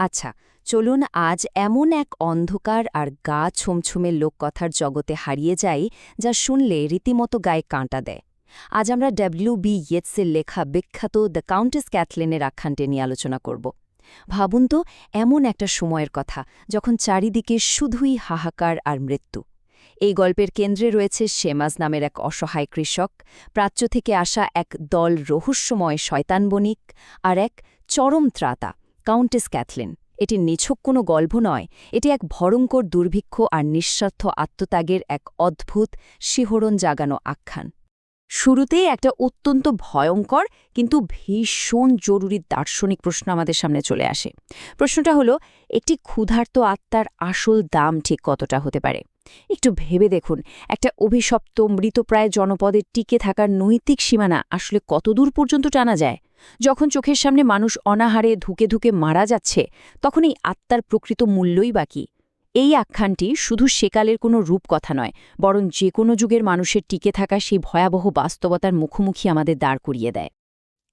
আচ্ছা, চলুন আজ এমন এক অন্ধকার আর গা ছমছমে লোককথার জগতে হারিয়ে যাই যা শুনলে রীতিমতো গায়ে কাঁটা দেয়। আজ আমরা ডব্লিউ.বি. ইয়েটসের লেখা বিখ্যাত দ্য কাউন্টেস ক্যাথলিনের আখ্যানটি নিয়ে আলোচনা করব। ভাবুন তো, এমন একটা সময়ের কথা যখন চারিদিকে শুধুই হাহাকার আর মৃত্যু। এই গল্পের কেন্দ্রে রয়েছে শেমাজ নামের এক অসহায় কৃষক, প্রাচ্য থেকে আসা এক দল রহস্যময় শয়তান বণিক, আর এক চরম ত্রাতা কাউন্টেস ক্যাথলিন। এটি নিছক কোনো গল্প নয়, এটি এক ভয়ঙ্কর দুর্ভিক্ষ আর নিঃস্বার্থ আত্মত্যাগের এক অদ্ভুত শিহরণ জাগানো আখ্যান। শুরুতেই একটা অত্যন্ত ভয়ঙ্কর কিন্তু ভীষণ জরুরি দার্শনিক প্রশ্ন আমাদের সামনে চলে আসে। প্রশ্নটা হলো, একটি ক্ষুধার্ত আত্মার আসল দাম ঠিক কতটা হতে পারে? একটু ভেবে দেখুন, একটা অভিশপ্ত মৃতপ্রায় জনপদে টিকে থাকার নৈতিক সীমানা আসলে কতদূর পর্যন্ত টানা যায়? যখন চোখের সামনে মানুষ অনাহারে ধুকে ধুকে মারা যাচ্ছে, তখন এই আত্মার প্রকৃত মূল্যই বাকি। এই আখ্যানটি শুধু সেকালের কোনো রূপকথা নয়, বরং যে কোনো যুগের মানুষের টিকে থাকা সেই ভয়াবহ বাস্তবতার মুখোমুখি আমাদের দাঁড় করিয়ে দেয়।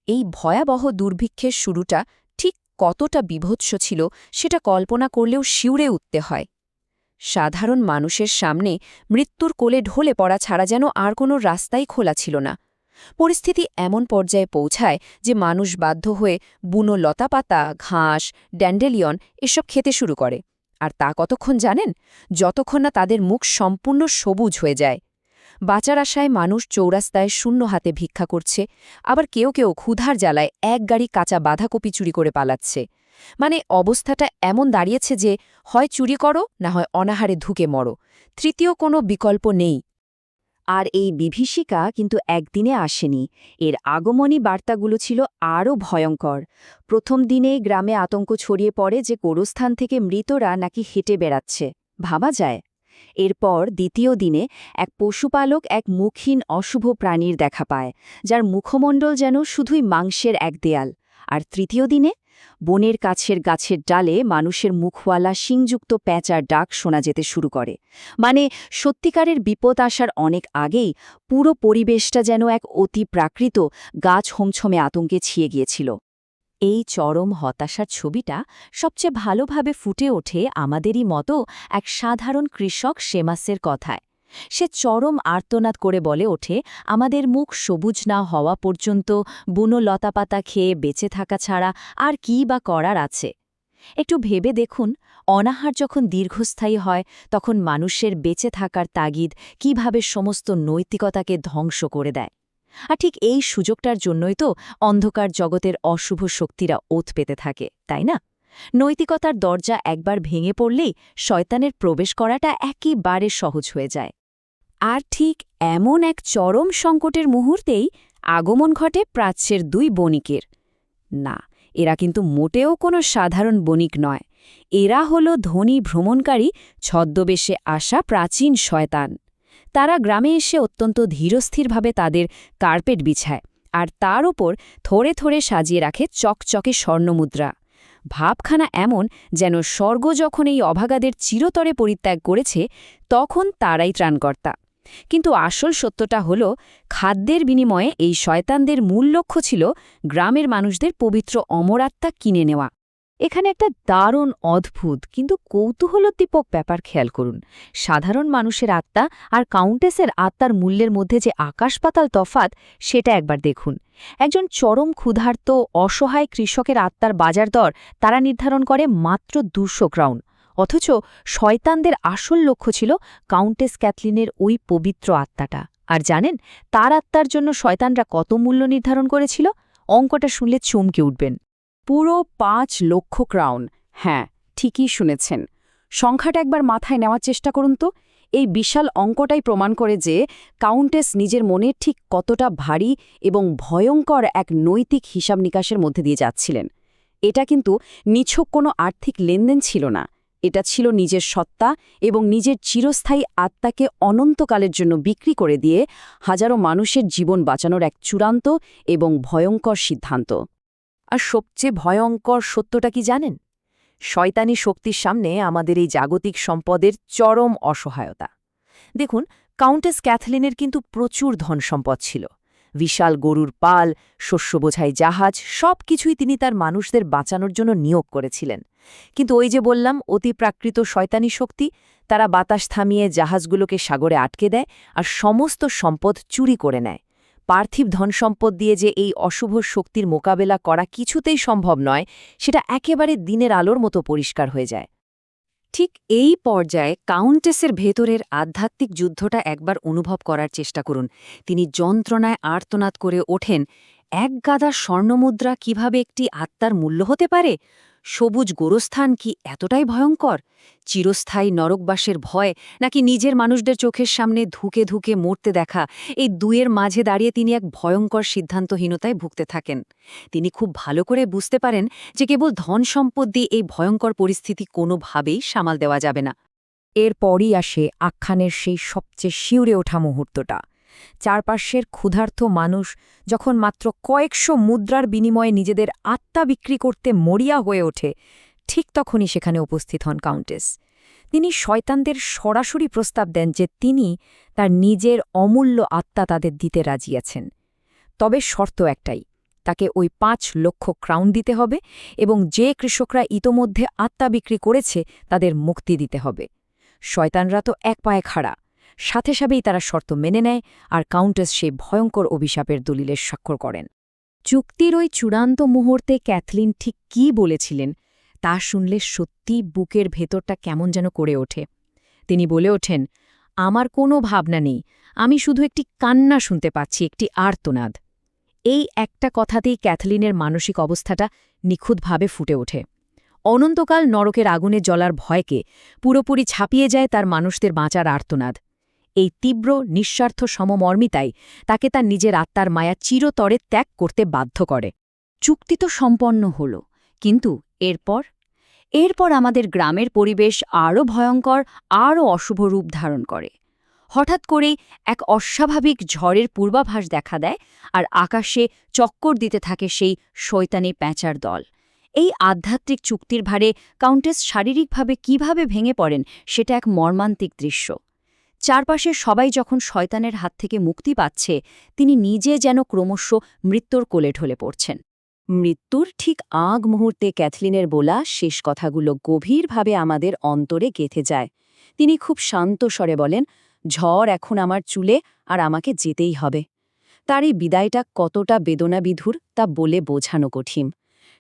এই ভয়াবহ দুর্ভিক্ষের শুরুটা ঠিক কতটা বীভৎস ছিল সেটা কল্পনা করলেও শিউরে উঠতে হয়। সাধারণ মানুষের সামনে মৃত্যুর কোলে ঢলে পড়া ছাড়া যেন আর কোনো রাস্তাই খোলা ছিল না। পরিস্থিতি এমন পর্যায়ে পৌঁছায় যে মানুষ বাধ্য হয়ে বুনো লতাপাতা, ঘাস, ড্যান্ডেলিয়ন এসব খেতে শুরু করে। আর তা কতক্ষণ জানেন? যতক্ষণ না তাদের মুখ সম্পূর্ণ সবুজ হয়ে যায়। বাঁচার আশায় মানুষ চৌরাস্তায় শূন্য হাতে ভিক্ষা করছে, আবার কেউ কেউ ক্ষুধার জ্বালায় এক গাড়ি কাঁচা বাঁধাকপি চুরি করে পালাচ্ছে। মানে অবস্থাটা এমন দাঁড়িয়েছে যে হয় চুরি করো, না হয় অনাহারে ধুকে মরো, তৃতীয় কোনো বিকল্প নেই। আর এই বিভীষিকা কিন্তু একদিনে আসেনি। এর আগমনী বার্তাগুলো ছিল আরও ভয়ঙ্কর। প্রথম দিনেই গ্রামে আতঙ্ক ছড়িয়ে পড়ে যে গোরস্থান থেকে মৃতরা নাকি হেঁটে বেড়াচ্ছে। ভাবা যায়। এরপর দ্বিতীয় দিনে এক পশুপালক এক মুখহীন অশুভ প্রাণীর দেখা পায়, যার মুখমণ্ডল যেন শুধুই মাংসের এক দেয়াল। আর তৃতীয় দিনে বনের কাছের গাছের ডালে মানুষের মুখওয়ালা শিংযুক্ত প্যাঁচার ডাক শোনা যেতে শুরু করে। মানে সত্যিকারের বিপদ আসার অনেক আগেই পুরো পরিবেশটা যেন এক অতি প্রাকৃত গাছ হোমছমে আতঙ্কে ছিয়ে গিয়েছিল। এই চরম হতাশার ছবিটা সবচেয়ে ভালোভাবে ফুটে ওঠে আমাদেরই মতো এক সাধারণ কৃষক শেমাসের কথায়। সে চরম আর্তনাদ করে বলে ওঠে, আমাদের মুখ সবুজ না হওয়া পর্যন্ত বুনো লতাপাতা খেয়ে বেঁচে থাকা ছাড়া আর কী বা করার আছে। একটু ভেবে দেখুন, অনাহার যখন দীর্ঘস্থায়ী হয় তখন মানুষের বেঁচে থাকার তাগিদ কিভাবে সমস্ত নৈতিকতাকে ধ্বংস করে দেয়। আর ঠিক এই সুযোগটার জন্যই তো অন্ধকার জগতের অশুভ শক্তিরা ওত পেতে থাকে, তাই না? নৈতিকতার দরজা একবার ভেঙে পড়লেই শয়তানের প্রবেশ করাটা একেবারে সহজ হয়ে যায়। আর ঠিক এমন এক চরম সংকটের মুহূর্তেই আগমন ঘটে প্রাচ্যের দুই বণিকের। না, এরা কিন্তু মোটেও কোনো সাধারণ বণিক নয়। এরা হল ধনী ভ্রমণকারী ছদ্মবেশে আসা প্রাচীন শয়তান। তারা গ্রামে এসে অত্যন্ত ধীরস্থিরভাবে তাদের কার্পেট বিছায়, আর তার ওপর থরে থরে সাজিয়ে রাখে চকচকে স্বর্ণমুদ্রা। ভাবখানা এমন যেন স্বর্গ যখন এই অভাগাদের চিরতরে পরিত্যাগ করেছে, তখন তারাই ত্রাণকর্তা। কিন্তু আসল সত্যটা হল, খাদ্যের বিনিময়ে এই শয়তানদের মূল লক্ষ্য ছিল গ্রামের মানুষদের পবিত্র অমরাত্মা কিনে নেওয়া। এখানে একটা দারুণ অদ্ভুত কিন্তু কৌতূহলোদ্দীপক ব্যাপার খেয়াল করুন। সাধারণ মানুষের আত্মা আর কাউন্টেসের আত্মার মূল্যের মধ্যে যে আকাশপাতাল তফাত, সেটা একবার দেখুন। একজন চরম ক্ষুধার্ত অসহায় কৃষকের আত্মার বাজার দর তারা নির্ধারণ করে মাত্র 200 ক্রাউন, অথচ শয়তানদের আসল লক্ষ্য ছিল কাউন্টেস ক্যাথলিনের ওই পবিত্র আত্মাটা। আর জানেন তার আত্মার জন্য শয়তানরা কত মূল্য নির্ধারণ করেছিল? অঙ্কটা শুনলে চমকে উঠবেন। পুরো 5 লক্ষ ক্রাউন। হ্যাঁ, ঠিকই শুনেছেন। সংখ্যাটা একবার মাথায় নেওয়ার চেষ্টা করুন তো। এই বিশাল অঙ্কটাই প্রমাণ করে যে কাউন্টেস নিজের মনে ঠিক কতটা ভারী এবং ভয়ঙ্কর এক নৈতিক হিসাব নিকাশের মধ্যে দিয়ে যাচ্ছিলেন। এটা কিন্তু নিছক কোনো আর্থিক লেনদেন ছিল না। এটা ছিল নিজের সত্তা এবং নিজের চিরস্থায়ী আত্মাকে অনন্তকালের জন্য বিক্রি করে দিয়ে হাজারো মানুষের জীবন বাঁচানোর এক চূড়ান্ত এবং ভয়ঙ্কর সিদ্ধান্ত। আর সবচেয়ে ভয়ঙ্কর সত্যটা কি জানেন? শয়তানি শক্তির সামনে আমাদের এই জাগতিক সম্পদের চরম অসহায়তা। দেখুন, কাউন্টেস ক্যাথলিনের কিন্তু প্রচুর ধনসম্পদ ছিল, বিশাল গরুর পাল, শস্য বোঝাই জাহাজ সব কিছুই তিনি তার মানুষদের বাঁচানোর জন্য নিয়োগ করেছিলেন। কিন্তু ওই যে বললাম অতিপ্রাকৃত শয়তানি শক্তি, তারা বাতাস থামিয়ে জাহাজগুলোকে সাগরে আটকে দেয় আর সমস্ত সম্পদ চুরি করে নেয়। পার্থিব ধনসম্পদ দিয়ে যে এই অশুভ শক্তির মোকাবেলা করা কিছুতেই সম্ভব নয়, সেটা একেবারে দিনের আলোর মতো পরিষ্কার হয়ে যায়। ঠিক এই পর্যায়ে কাউন্টেসের ভেতরের আধ্যাত্মিক যুদ্ধটা একবার অনুভব করার চেষ্টা করুন। তিনি যন্ত্রণায় আর্তনাদ করে ওঠেন, এক গাদা স্বর্ণমুদ্রা কিভাবে একটি আত্মার মূল্য হতে পারে? সবুজ গোরস্থান কি এতটাই ভয়ঙ্কর? চিরস্থায়ী নরকবাসের ভয় নাকি নিজের মানুষদের চোখের সামনে ধুকে ধুকে মরতে দেখা, এই দুয়ের মাঝে দাঁড়িয়ে তিনি এক ভয়ঙ্কর সিদ্ধান্তহীনতায় ভুগতে থাকেন। তিনি খুব ভালো করে বুঝতে পারেন যে কেবল ধন সম্পদ দিয়ে এই ভয়ঙ্কর পরিস্থিতি কোনোভাবেই সামাল দেওয়া যাবে না। এরপরই আসে আখ্যানের সেই সবচেয়ে শিউরে ওঠা মুহূর্তটা। চারপাশের ক্ষুধার্ত মানুষ যখন মাত্র কয়েকশো মুদ্রার বিনিময়ে নিজেদের আত্মা বিক্রি করতে মরিয়া হয়ে ওঠে, ঠিক তখনই সেখানে উপস্থিত হন কাউন্টেস। তিনি শয়তানদের সরাসরি প্রস্তাব দেন যে তিনি তার নিজের অমূল্য আত্মা তাদের দিতে রাজি আছেন। তবে শর্ত একটাই, তাকে ওই ৫ লক্ষ ক্রাউন দিতে হবে এবং যে কৃষকরা ইতোমধ্যে আত্মা বিক্রি করেছে তাদের মুক্তি দিতে হবে। শয়তানরা তো এক পায়ে খাড়া, সাথে সাথেই তারা শর্ত মেনে নেয় আর কাউন্টেস সেই ভয়ঙ্কর অভিশাপের দলিলের স্বাক্ষর করেন। চুক্তির ওই চূড়ান্ত মুহূর্তে ক্যাথলিন ঠিক কী বলেছিলেন তা শুনলে সত্যি বুকের ভেতরটা কেমন যেন করে ওঠে। তিনি বলে ওঠেন, আমার কোনো ভাবনা নেই, আমি শুধু একটি কান্না শুনতে পাচ্ছি, একটি আর্তনাদ। এই একটা কথাতেই ক্যাথলিনের মানসিক অবস্থাটা নিখুঁতভাবে ফুটে ওঠে। অনন্তকাল নরকের আগুনে জ্বলার ভয়কে পুরোপুরি ছাপিয়ে যায় তার মানুষদের বাঁচার আর্তনাদ। এই তীব্র নিঃস্বার্থ সমমর্মিতাই তাকে তার নিজের আত্মার মায়া চিরতরে ত্যাগ করতে বাধ্য করে। চুক্তি তো সম্পন্ন হল, কিন্তু এরপর আমাদের গ্রামের পরিবেশ আরও ভয়ঙ্কর, আরও অশুভ রূপ ধারণ করে। হঠাৎ করেই এক অস্বাভাবিক ঝড়ের পূর্বাভাস দেখা দেয় আর আকাশে চক্কর দিতে থাকে সেই শয়তানি প্যাঁচার দল। এই আধ্যাত্মিক চুক্তির ভারে কাউন্টেস শারীরিকভাবে কিভাবে ভেঙে পড়েন সেটা এক মর্মান্তিক দৃশ্য। চারপাশে সবাই যখন শয়তানের হাত থেকে মুক্তি পাচ্ছে, তিনি নিজে যেন ক্রমশ মৃত্যুর কোলে ঢলে পড়ছেন। মৃত্যুর ঠিক আগ মুহূর্তে ক্যাথলিনের বলা শেষ কথাগুলো গভীরভাবে আমাদের অন্তরে গেঁথে যায়। তিনি খুব শান্ত স্বরে বলেন, ঝড় এখন আমার চুলে আর আমাকে যেতেই হবে। তার এই বিদায়টা কতটা বেদনাবিধুর তা বলে বোঝানো কঠিন।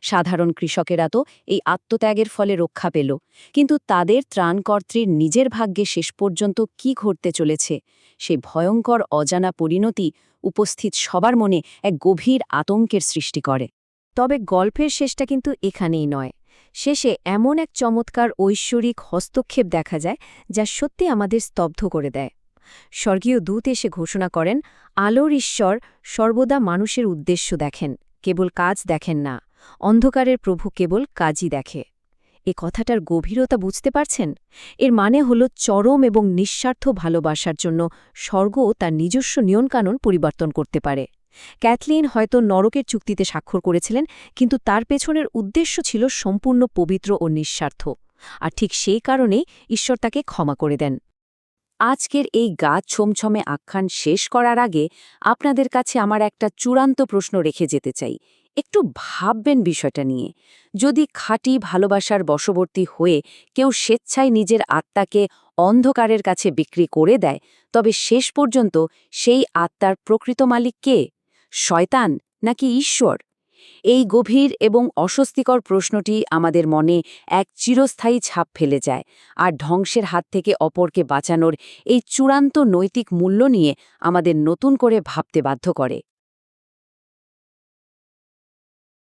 সাধারণ কৃষকেরা তো এই আত্মত্যাগের ফলে রক্ষা পেল, কিন্তু তাদের ত্রাণকর্ত্রীর নিজের ভাগ্যে শেষ পর্যন্ত কি ঘটতে চলেছে সেই ভয়ঙ্কর অজানা পরিণতি উপস্থিত সবার মনে এক গভীর আতঙ্কের সৃষ্টি করে। তবে গল্পের শেষটা কিন্তু এখানেই নয়। শেষে এমন এক চমৎকার ঐশ্বরিক হস্তক্ষেপ দেখা যায় যা সত্যি আমাদের স্তব্ধ করে দেয়। স্বর্গীয় দূত এসে ঘোষণা করেন, আলোর ঈশ্বর সর্বদা মানুষের উদ্দেশ্য দেখেন, কেবল কাজ দেখেন না। অন্ধকারের প্রভু কেবল কাজই দেখে। এ কথাটার গভীরতা বুঝতে পারছেন? এর মানে হল চরম এবং নিঃস্বার্থ ভালোবাসার জন্য স্বর্গ তার নিজস্ব নিয়মকানুন পরিবর্তন করতে পারে। ক্যাথলিন হয়তো নরকের চুক্তিতে স্বাক্ষর করেছিলেন, কিন্তু তার পেছনের উদ্দেশ্য ছিল সম্পূর্ণ পবিত্র ও নিঃস্বার্থ। আর ঠিক সেই কারণেই ঈশ্বর তাকে ক্ষমা করে দেন। আজকের এই গা ছমছমে আখ্যান শেষ করার আগে আপনাদের কাছে আমার একটা চূড়ান্ত প্রশ্ন রেখে যেতে চাই। একটু ভাববেন বিষয়টা নিয়ে। যদি খাঁটি ভালোবাসার বশবর্তী হয়ে কেউ স্বেচ্ছায় নিজের আত্মাকে অন্ধকারের কাছে বিক্রি করে দেয়, তবে শেষ পর্যন্ত সেই আত্মার প্রকৃত মালিক কে? শয়তান নাকি ঈশ্বর? এই গভীর এবং অস্বস্তিকর প্রশ্নটি আমাদের মনে এক চিরস্থায়ী ছাপ ফেলে যায়, আর ধ্বংসের হাত থেকে অপরকে বাঁচানোর এই চূড়ান্ত নৈতিক মূল্য নিয়ে আমাদের নতুন করে ভাবতে বাধ্য করে।